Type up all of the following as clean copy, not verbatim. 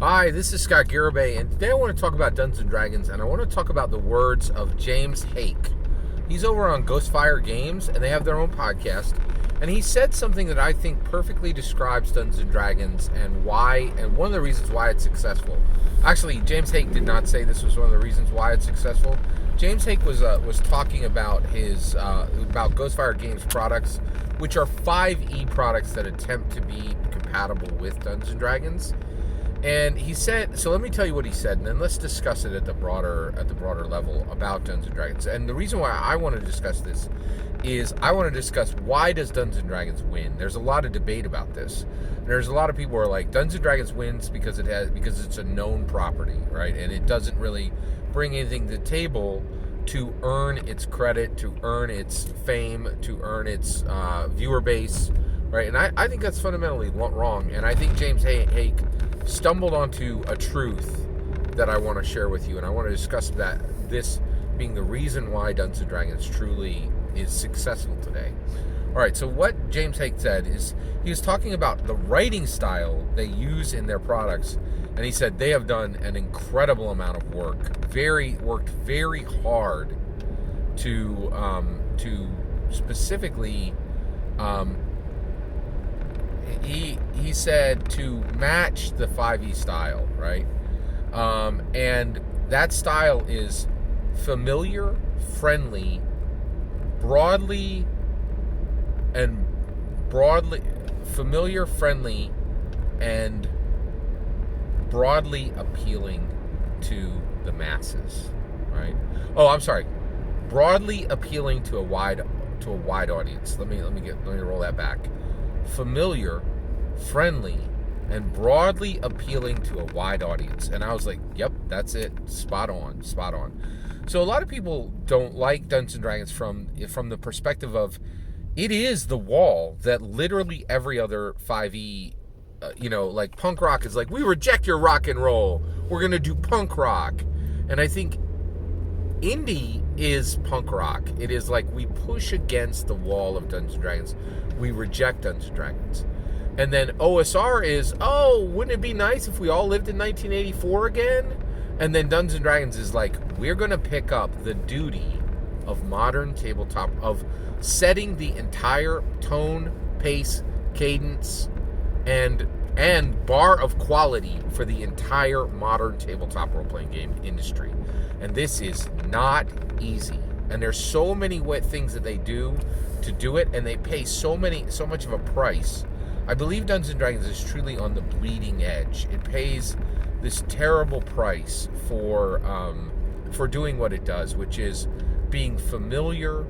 Hi, this is Scott Garibay, and today I want to talk about Dungeons & Dragons, and I want to talk about the words of James Haeck. He's over on Ghostfire Games, and they have their own podcast, and he said something that I think perfectly describes Dungeons & Dragons and why, and one of the reasons why it's successful. Actually, James Haeck did not say this was one of the reasons why it's successful. James Haeck was talking about about Ghostfire Games products, which are 5e products that attempt to be compatible with Dungeons & Dragons. And he said, so let me tell you what he said, and then let's discuss it at the broader level about Dungeons & Dragons. And the reason why I want to discuss this is I want to discuss why does Dungeons & Dragons win. There's a lot of debate about this. There's a lot of people who are like, Dungeons & Dragons wins because it's a known property, right? And it doesn't really bring anything to the table to earn its credit, to earn its fame, to earn its viewer base, right? And I think that's fundamentally wrong. And I think James Haeck stumbled onto a truth that I want to share with you, and I want to discuss this being the reason why Dungeons & Dragons truly is successful today. All right, so what James Haeck said is he was talking about the writing style they use in their products, and he said they have done an incredible amount of work, worked very hard to specifically. He said to match the 5e style, right? And that style is familiar, friendly, familiar, friendly, and broadly appealing to the masses, right? Oh, I'm sorry. Broadly appealing to a wide audience. Let me roll that back. Familiar, friendly, and broadly appealing to a wide audience. And I was like, yep, that's it. Spot on. So a lot of people don't like Dungeons & Dragons from the perspective of it is the wall that literally every other 5e, like punk rock is like, we reject your rock and roll. We're going to do punk rock. And I think indie is punk rock. It is like we push against the wall of Dungeons & Dragons. We reject Dungeons & Dragons. And then OSR is, oh, wouldn't it be nice if we all lived in 1984 again? And then Dungeons & Dragons is like, we're going to pick up the duty of modern tabletop, of setting the entire tone, pace, cadence, and bar of quality for the entire modern tabletop role-playing game industry. And this is not easy. And there's so many things that they do to do it, and they pay so much of a price. I believe Dungeons & Dragons is truly on the bleeding edge. It pays this terrible price for doing what it does, which is being familiar,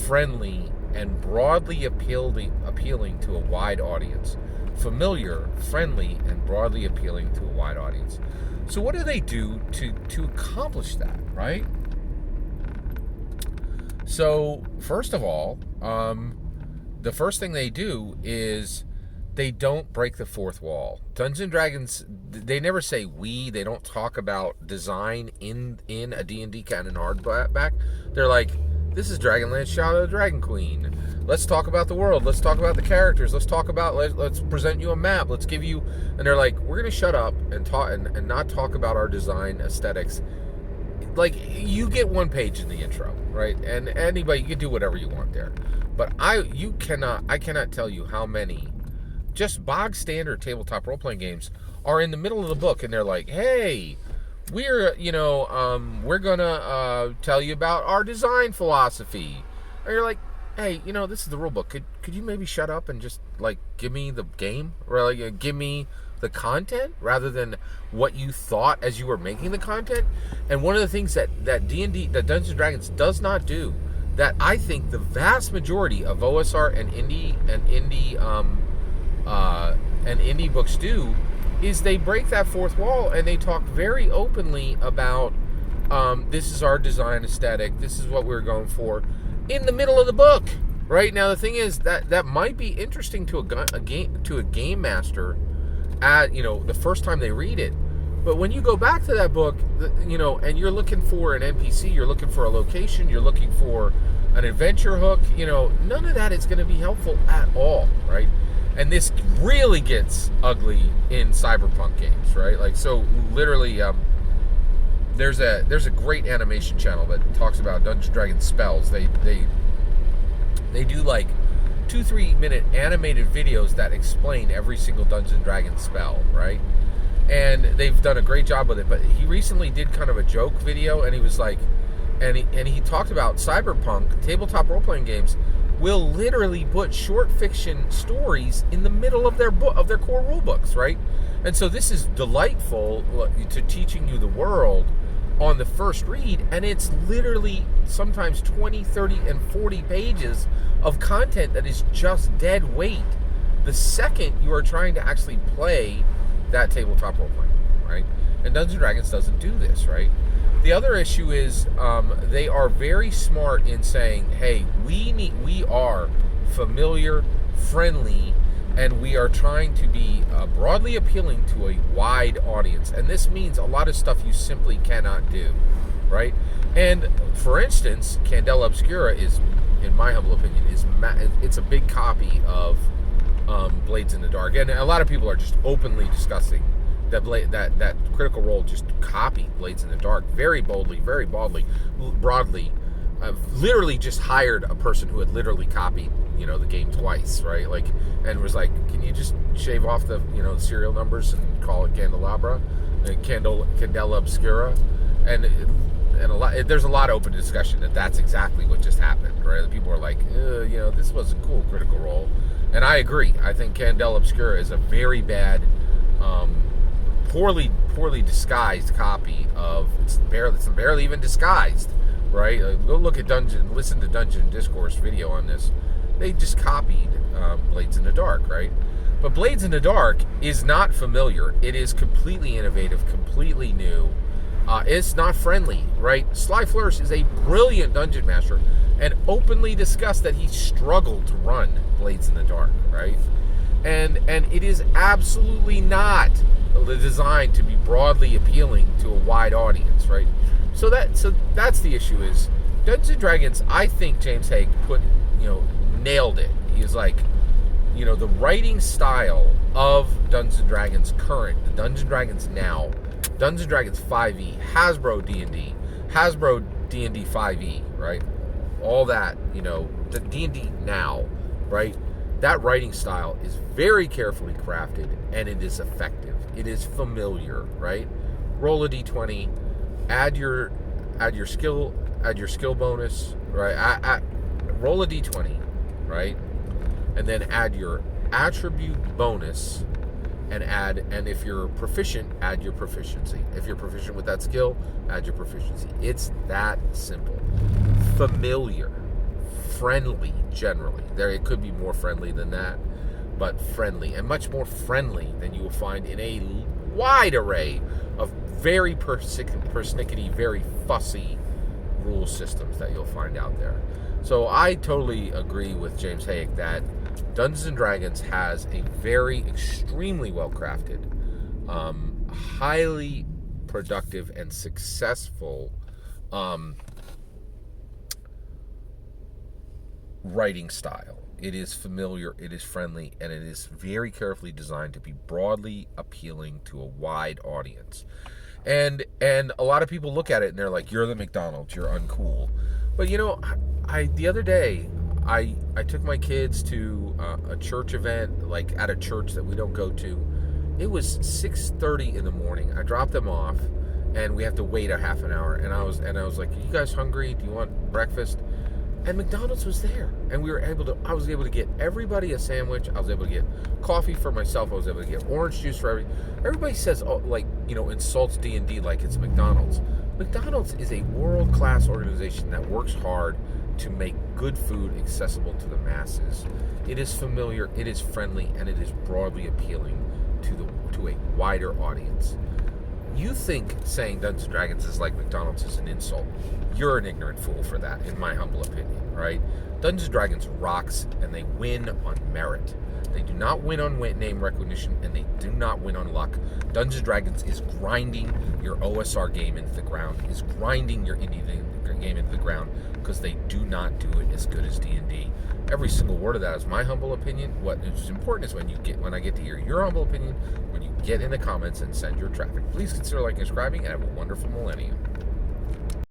friendly, and broadly appealing to a wide audience. Familiar, friendly, and broadly appealing to a wide audience. So what do they do to accomplish that, right? So, first of all, the first thing they do is they don't break the fourth wall. Dungeons & Dragons, they never say we. They don't talk about design in a D&D canon hardback. They're like, this is Dragonlance Shadow of the Dragon Queen. Let's talk about the world. Let's talk about the characters. Let's present you a map. Let's give you... And they're like, we're going to shut up and talk and not talk about our design aesthetics. Like, you get one page in the intro, right? And anybody, you can do whatever you want there. But I cannot tell you how many just bog standard tabletop role-playing games are in the middle of the book, and they're like, hey, we're gonna tell you about our design philosophy. And you're like, hey, this is the rule book. Could you maybe shut up and just, like, give me the game? Or, like, give me the content rather than what you thought as you were making the content? And one of the things that D&D, that Dungeons & Dragons does not do, that I think the vast majority of OSR and indie books do, is they break that fourth wall and they talk very openly about this is our design aesthetic, this is what we're going for, in the middle of the book. Right now, the thing is that might be interesting to a game master at the first time they read it, but when you go back to that book, and you're looking for an NPC, you're looking for a location, you're looking for an adventure hook, none of that is going to be helpful at all, right? And this really gets ugly in cyberpunk games, right? Like, so literally, there's a great animation channel that talks about Dungeons and Dragons spells. They do like 2-3 minute animated videos that explain every single Dungeons and Dragons spell, right? And they've done a great job with it. But he recently did kind of a joke video, and he was like, and he talked about cyberpunk tabletop role playing games will literally put short fiction stories in the middle of their core rule books, right? And so this is delightful to teaching you the world on the first read, and it's literally sometimes 20, 30, and 40 pages of content that is just dead weight the second you are trying to actually play that tabletop role playing, right? And Dungeons & Dragons doesn't do this, right? The other issue is they are very smart in saying, hey, we are familiar, friendly, and we are trying to be broadly appealing to a wide audience. And this means a lot of stuff you simply cannot do, right? And for instance, Candela Obscura is, in my humble opinion, it's a big copy of Blades in the Dark. And a lot of people are just openly discussing that Critical Role just copied Blades in the Dark very boldly, very broadly. I've literally just hired a person who had literally copied, the game twice, right? Like, and was like, can you just shave off the, the serial numbers and call it Candelabra, Candela Obscura, and there's a lot of open discussion that's exactly what just happened, right? People are like, this wasn't cool, Critical Role, and I agree. I think Candela Obscura is a very bad, poorly disguised copy of it's barely even disguised, right? Go look at listen to Dungeon Discourse video on this. They just copied Blades in the Dark, right? But Blades in the Dark is not familiar. It is completely innovative, completely new. It's not friendly, right? Sly Flourish is a brilliant dungeon master and openly discussed that he struggled to run Blades in the Dark, right? And it is absolutely not designed to be broadly appealing to a wide audience, right? So that's the issue. Is Dungeons & Dragons, I think James Haeck nailed it. He's like, the writing style of Dungeons & Dragons current, the Dungeons & Dragons now, Dungeons & Dragons 5e, Hasbro D&D, Hasbro D&D 5e, right? All that, the D&D now, right? That writing style is very carefully crafted, and it is effective. It is familiar, right? Roll a d20, add your skill bonus, right? Roll a d20, right? And then add your attribute bonus, and if you're proficient, add your proficiency. If you're proficient with that skill, add your proficiency. It's that simple. Familiar, friendly, generally. It could be more friendly than that, but friendly, and much more friendly than you will find in a wide array of very persnickety, very fussy rule systems that you'll find out there. So I totally agree with James Haeck that Dungeons & Dragons has a very extremely well-crafted, highly productive and successful writing style. It is familiar, it is friendly, and it is very carefully designed to be broadly appealing to a wide audience. And a lot of people look at it and they're like, you're the McDonald's, you're uncool. But the other day, I took my kids to a church event, like at a church that we don't go to. It was 6:30 in the morning. I dropped them off, and we have to wait a half an hour. And I was like, "Are you guys hungry? Do you want breakfast?" And McDonald's was there, and I was able to get everybody a sandwich. I was able to get coffee for myself. I was able to get orange juice for everybody. Says, insults D&D like it's McDonald's. McDonald's is a world-class organization that works hard to make good food accessible to the masses. It is familiar, it is friendly, and it is broadly appealing to a wider audience. You think saying Dungeons & Dragons is like McDonald's is an insult. You're an ignorant fool for that, in my humble opinion, right? Dungeons & Dragons rocks, and they win on merit. They do not win on name recognition, and they do not win on luck. Dungeons & Dragons is grinding your OSR game into the ground, is grinding your indie game into the ground, because they do not do it as good as D&D. Every single word of that is my humble opinion. What is important is when I get to hear your humble opinion, when you get in the comments and send your traffic. Please consider liking and subscribing, and have a wonderful millennium.